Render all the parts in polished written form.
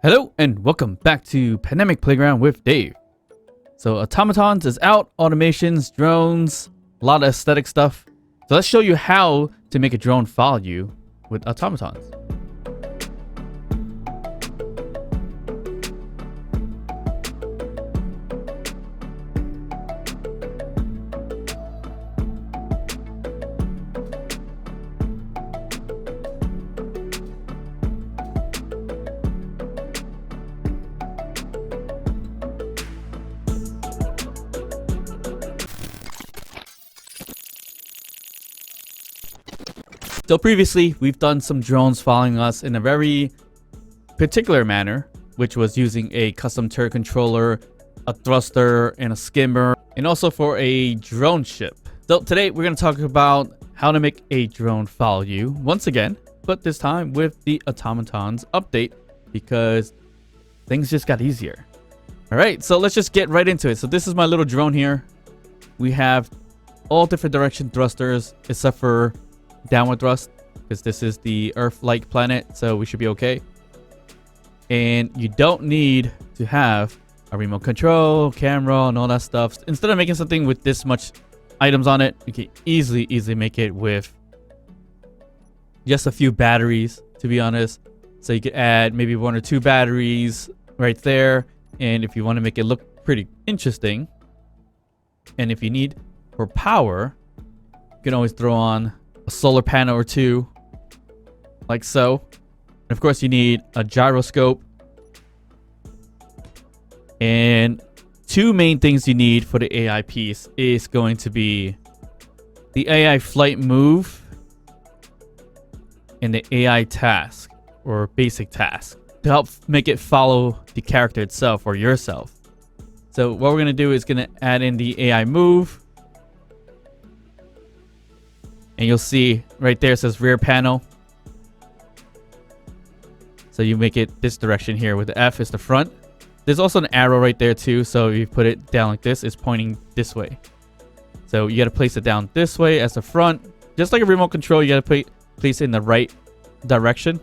Hello and welcome back to Pandemic Playground with Dave. So Automatons is out, automations, drones, a lot of aesthetic stuff. So let's show you how to make a drone follow you with Automatons. So previously, we've done some drones following us in a very particular manner, which was using a custom turret controller, a thruster, and a skimmer, and also for a drone ship. So today, we're going to talk about how to make a drone follow you once again, but this time with the Automatons update, because things just got easier. All right, so let's just get right into it. So this is my little drone here. We have all different direction thrusters, except for downward thrust, because this is the Earth-like planet, so we should be okay. And you don't need to have a remote control, camera, and all that stuff. Instead of making something with this much items on it, you can easily make it with just a few batteries, to be honest. So you could add maybe 1 or 2 batteries right there, and if you want to make it look pretty interesting, and if you need for power, you can always throw on a solar panel or 2, like so. And of course, you need a gyroscope. And 2 main things you need for the AI piece is going to be the AI flight move and the AI task, or basic task, to help make it follow the character itself or yourself. So what we're going to do is going to add in the AI move. And you'll see right there it says rear panel. So you make it this direction here with the F is the front. There's also an arrow right there too. So if you put it down like this, it's pointing this way. So you got to place it down this way as the front. Just like a remote control, you got to place it in the right direction.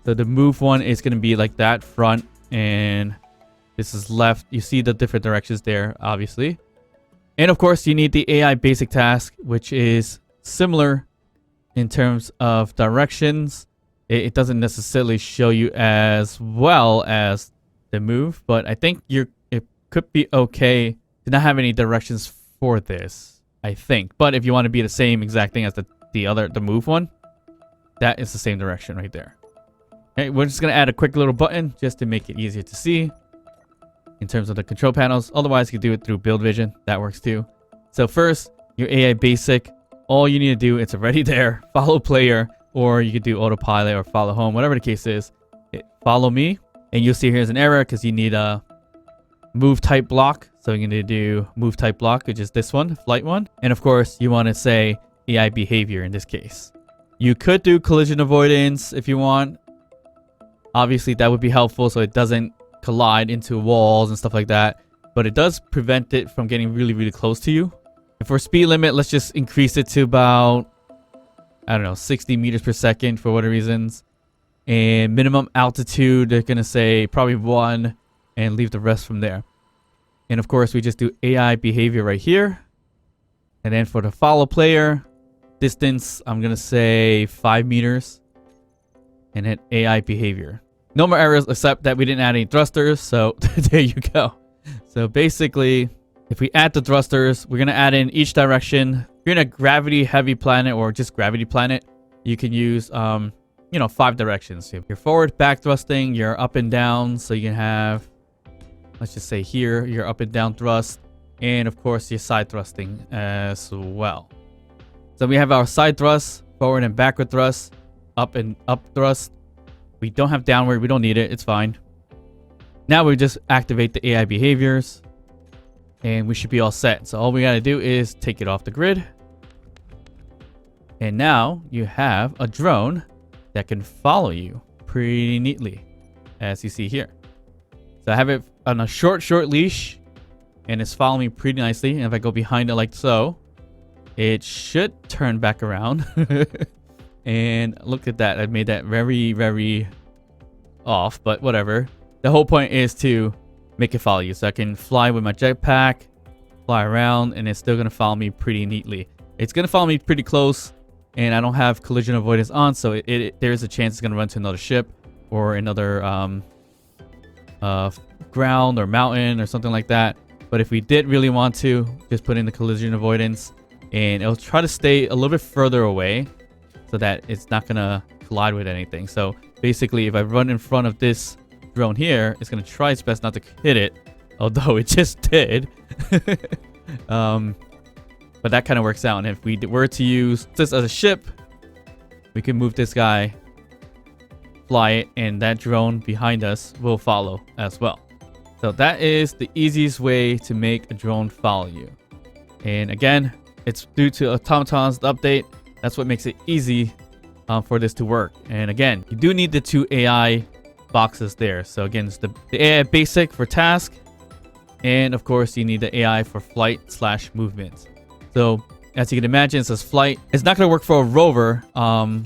So the move one is going to be like that, front, and this is left. You see the different directions there, obviously. And of course, you need the AI basic task, which is similar in terms of directions. It doesn't necessarily show you as well as the move, but I think it could be okay to not have any directions for this, I think. But if you want to be the same exact thing as the move one, that is the same direction right there. Okay, we're just gonna add a quick little button just to make it easier to see in terms of the control panels. Otherwise, you can do it through build vision. That works too. So first, your AI basic. All you need to do, it's already there. Follow player, or you could do autopilot or follow home, whatever the case is. Follow me, and you'll see here's an error because you need a move type block. So you're going to do move type block, which is this one, flight one. And of course, you want to say AI behavior in this case. You could do collision avoidance if you want. Obviously, that would be helpful so it doesn't collide into walls and stuff like that. But it does prevent it from getting really, really close to you. And for speed limit, let's just increase it to about, I don't know, 60 meters per second for whatever reasons. And minimum altitude, they're going to say probably 1 and leave the rest from there. And of course, we just do AI behavior right here. And then for the follow player, distance, I'm going to say 5 meters. And hit AI behavior. No more errors except that we didn't add any thrusters. So there you go. So basically, if we add the thrusters, we're going to add in each direction. If you're in a gravity heavy planet or just gravity planet, you can use, 5 directions. Your forward back thrusting, your up and down. So you can have, let's just say here, your up and down thrust. And of course, your side thrusting as well. So we have our side thrust, forward and backward thrust, up and up thrust. We don't have downward. We don't need it. It's fine. Now we just activate the AI behaviors. And we should be all set. So all we got to do is take it off the grid. And now you have a drone that can follow you pretty neatly, as you see here. So I have it on a short leash, and it's following me pretty nicely. And if I go behind it like so, it should turn back around. And look at that. I made that very, very off, but whatever. The whole point is to make it follow you. So I can fly with my jetpack, fly around, and it's still going to follow me pretty neatly. It's going to follow me pretty close, and I don't have collision avoidance on, so there's a chance it's going to run to another ship or another ground or mountain or something like that. But if we did really want to, just put in the collision avoidance, and it'll try to stay a little bit further away so that it's not going to collide with anything. So basically, if I run in front of this drone here, it's going to try its best not to hit it, although it just did. But that kind of works out. And if we were to use this as a ship, we can move this guy, fly it, and that drone behind us will follow as well. So that is the easiest way to make a drone follow you. And again, it's due to Automatons update. That's what makes it easy for this to work. And again, you do need the 2 AI boxes there. So again, it's the AI basic for task, and of course you need the AI for flight/movement. So as you can imagine, it says flight. It's not going to work for a rover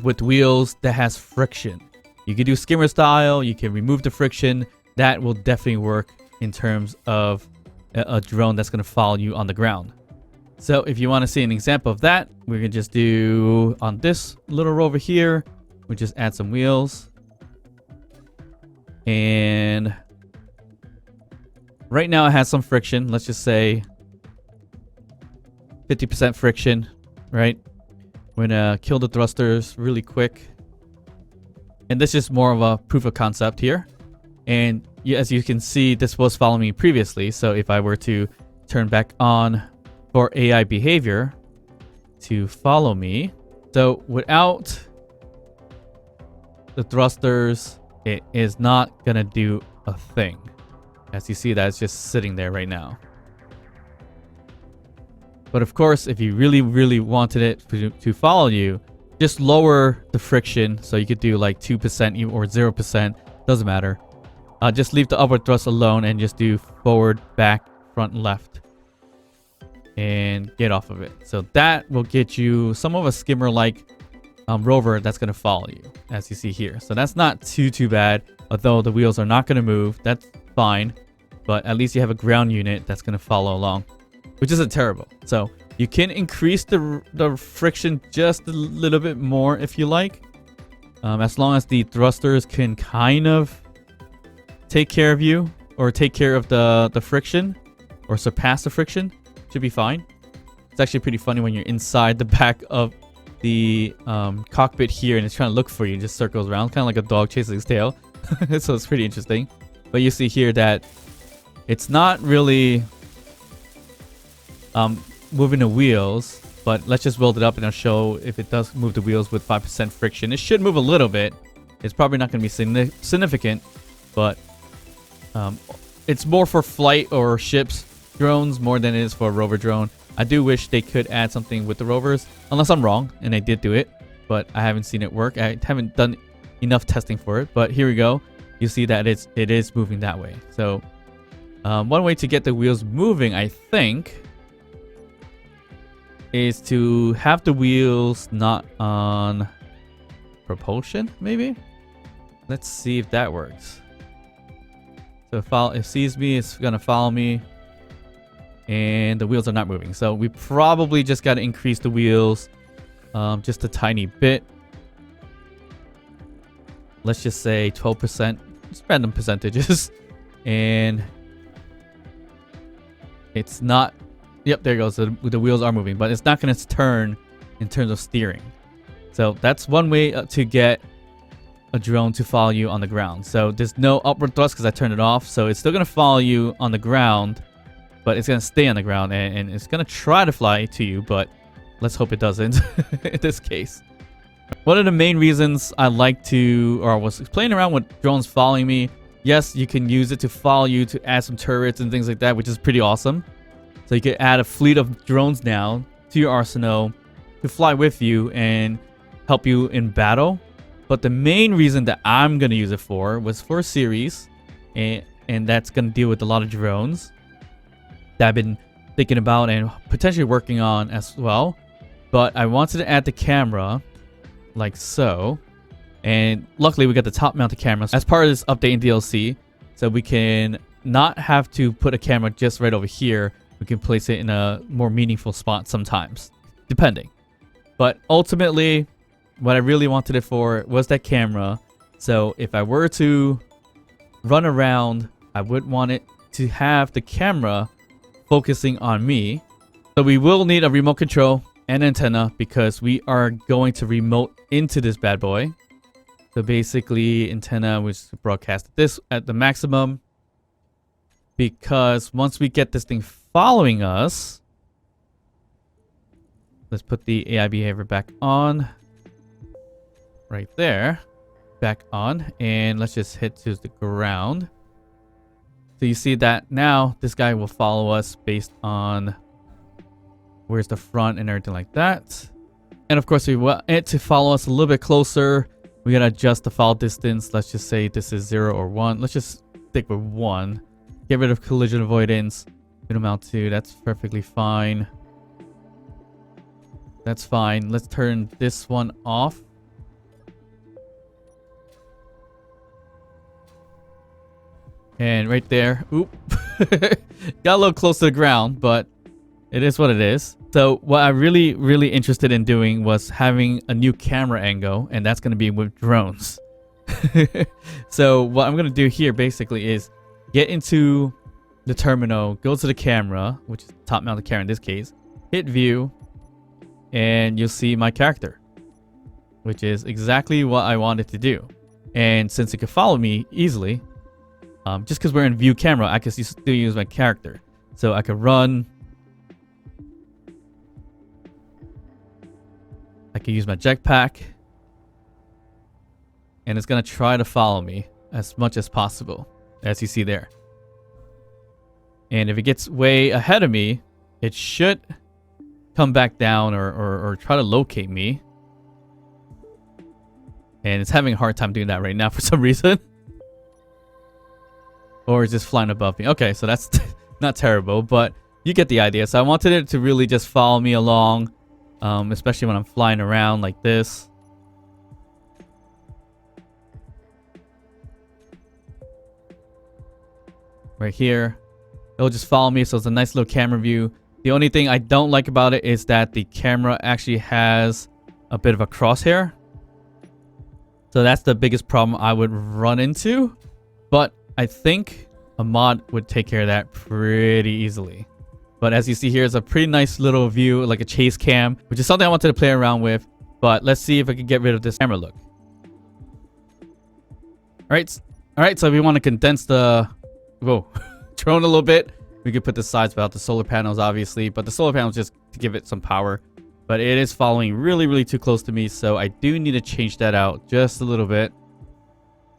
with wheels that has friction. You can do skimmer style, you can remove the friction. That will definitely work in terms of a drone that's going to follow you on the ground. So if you want to see an example of that, we can just do on this little rover here, we just add some wheels. And right now it has some friction. Let's just say 50% friction, right? We're gonna kill the thrusters really quick. And this is more of a proof of concept here. And as you can see, this was following me previously. So if I were to turn back on for AI behavior to follow me, so without the thrusters, it is not gonna do a thing. As you see, that it's just sitting there right now. But of course, if you really, really wanted it to follow you, just lower the friction. So you could do like 2% or 0%, doesn't matter. Just leave the upward thrust alone and just do forward, back, front, left. And get off of it. So that will get you some of a skimmer-like rover that's going to follow you, as you see here. So that's not too bad. Although the wheels are not going to move, that's fine. But at least you have a ground unit that's going to follow along, which isn't terrible. So you can increase the friction just a little bit more if you like. As long as the thrusters can kind of take care of you, or take care of the friction, or surpass the friction, should be fine. It's actually pretty funny when you're inside the back of the cockpit here and it's trying to look for you. It just circles around, kind of like a dog chasing its tail. So it's pretty interesting. But you see here that it's not really moving the wheels, but let's just build it up and I'll show if it does move the wheels with 5% friction. It should move a little bit. It's probably not going to be significant, but it's more for flight or ships, drones, more than it is for a rover drone. I do wish they could add something with the rovers, unless I'm wrong and they did do it, but I haven't seen it work. I haven't done enough testing for it, but here we go. You see that it is moving that way. So one way to get the wheels moving, I think, is to have the wheels not on propulsion, maybe? Let's see if that works. So if it sees me, it's gonna follow me, and the wheels are not moving. So we probably just got to increase the wheels just a tiny bit. Let's just say 12%, just random percentages. And it's not, yep, there it goes. The wheels are moving, but it's not going to turn in terms of steering. So that's one way to get a drone to follow you on the ground. So there's no upward thrust because I turned it off. So it's still going to follow you on the ground, but it's going to stay on the ground and it's going to try to fly to you, but let's hope it doesn't in this case. One of the main reasons I like to, or was playing around with drones following me, yes, you can use it to follow you, to add some turrets and things like that, which is pretty awesome. So you can add a fleet of drones now to your arsenal to fly with you and help you in battle. But the main reason that I'm going to use it for was for a series, and that's going to deal with a lot of drones that I've been thinking about and potentially working on as well. But I wanted to add the camera like so, And luckily we got the top mounted cameras as part of this update in DLC. So we can not have to put a camera just right over here. We can place it in a more meaningful spot sometimes, depending. But ultimately, what I really wanted it for was that camera. So if I were to run around, I would want it to have the camera focusing on me. So we will need a remote control and antenna because we are going to remote into this bad boy. So basically antenna which broadcast this at the maximum, because once we get this thing following us, let's put the AI behavior back on right there, back on, and let's just hit to the ground. So you see that now this guy will follow us based on where's the front and everything like that. And of course we want it to follow us a little bit closer. We gotta adjust the follow distance. Let's just say this is 0 or 1. Let's just stick with 1. Get rid of collision avoidance. Minimum altitude, that's perfectly fine. That's fine. Let's turn this one off. And right there, oop, got a little close to the ground, but it is what it is. So what I'm really interested in doing was having a new camera angle, and that's going to be with drones. So what I'm going to do here basically is get into the terminal, go to the camera, which is top mounted camera in this case, hit view, and you'll see my character, which is exactly what I wanted to do. And since it can follow me easily, just because we're in view camera, I can still use my character. So I could run. I can use my jetpack. And it's going to try to follow me as much as possible, as you see there. And if it gets way ahead of me, it should come back down or try to locate me. And it's having a hard time doing that right now for some reason. Or it's just flying above me. Okay, so that's not terrible, but you get the idea. So I wanted it to really just follow me along, especially when I'm flying around like this. Right here. It'll just follow me, so it's a nice little camera view. The only thing I don't like about it is that the camera actually has a bit of a crosshair. So that's the biggest problem I would run into. But I think a mod would take care of that pretty easily. But as you see here, it's a pretty nice little view, like a chase cam, which is something I wanted to play around with. But let's see if I can get rid of this camera look. Alright, so if we want to condense the drone a little bit, we could put the sides without the solar panels, obviously. But the solar panels just to give it some power. But it is following really too close to me, so I do need to change that out just a little bit.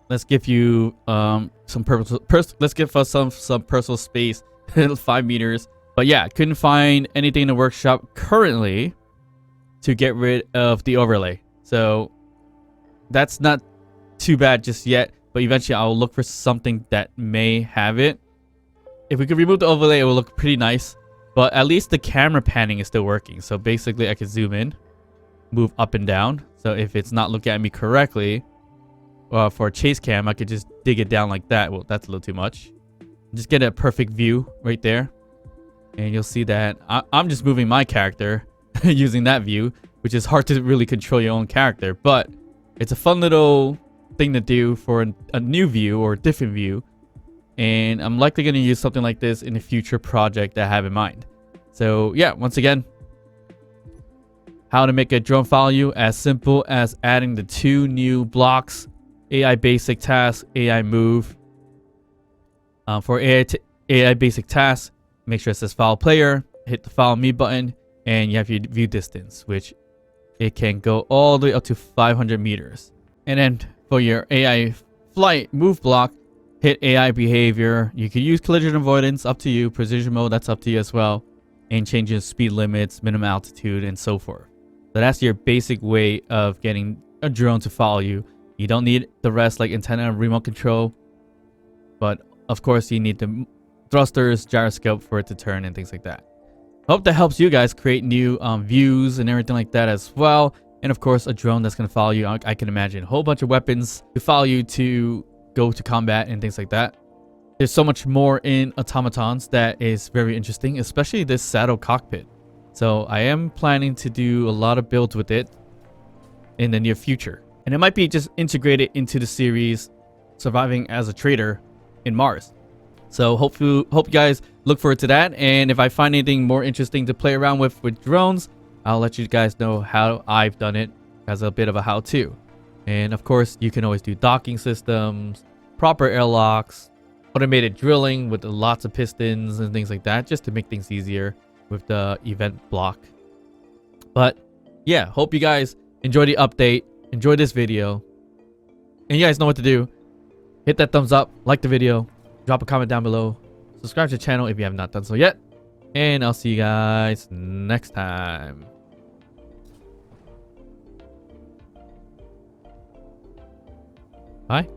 Let's give you let's give us some personal space, 5 meters. But yeah, couldn't find anything in the workshop currently to get rid of the overlay. So that's not too bad just yet, but eventually I'll look for something that may have it. If we could remove the overlay, it will look pretty nice. But at least the camera panning is still working. So basically I can zoom in, move up and down. So if it's not looking at me correctly, for a chase cam, I could just dig it down like that. Well, that's a little too much. Just get a perfect view right there. And you'll see that I'm just moving my character using that view, which is hard to really control your own character. But it's a fun little thing to do for a new view or a different view. And I'm likely going to use something like this in a future project that I have in mind. So yeah, once again, how to make a drone follow you, as simple as adding the 2 new blocks. AI basic task, AI move. For AI basic task, make sure it says follow player, hit the follow me button, and you have your view distance, which it can go all the way up to 500 meters. And then for your AI flight move block, hit AI behavior. You can use collision avoidance, up to you. Precision mode, that's up to you as well. And changing speed limits, minimum altitude, and so forth. So that's your basic way of getting a drone to follow you. You don't need the rest like antenna and remote control. But of course you need the thrusters, gyroscope for it to turn and things like that. Hope that helps you guys create new views and everything like that as well. And of course, a drone that's going to follow you. I can imagine a whole bunch of weapons to follow you to go to combat and things like that. There's so much more in Automatons that is very interesting, especially this saddle cockpit. So I am planning to do a lot of builds with it in the near future. And it might be just integrated into the series Surviving as a Trader in Mars. So hope you guys look forward to that. And if I find anything more interesting to play around with drones, I'll let you guys know how I've done it as a bit of a how-to. And of course, you can always do docking systems, proper airlocks, automated drilling with lots of pistons and things like that, just to make things easier with the event block. But yeah, hope you guys enjoy the update, enjoy this video, and you guys know what to do. Hit that thumbs up, like the video, drop a comment down below, subscribe to the channel if you have not done so yet, and I'll see you guys next time. Bye.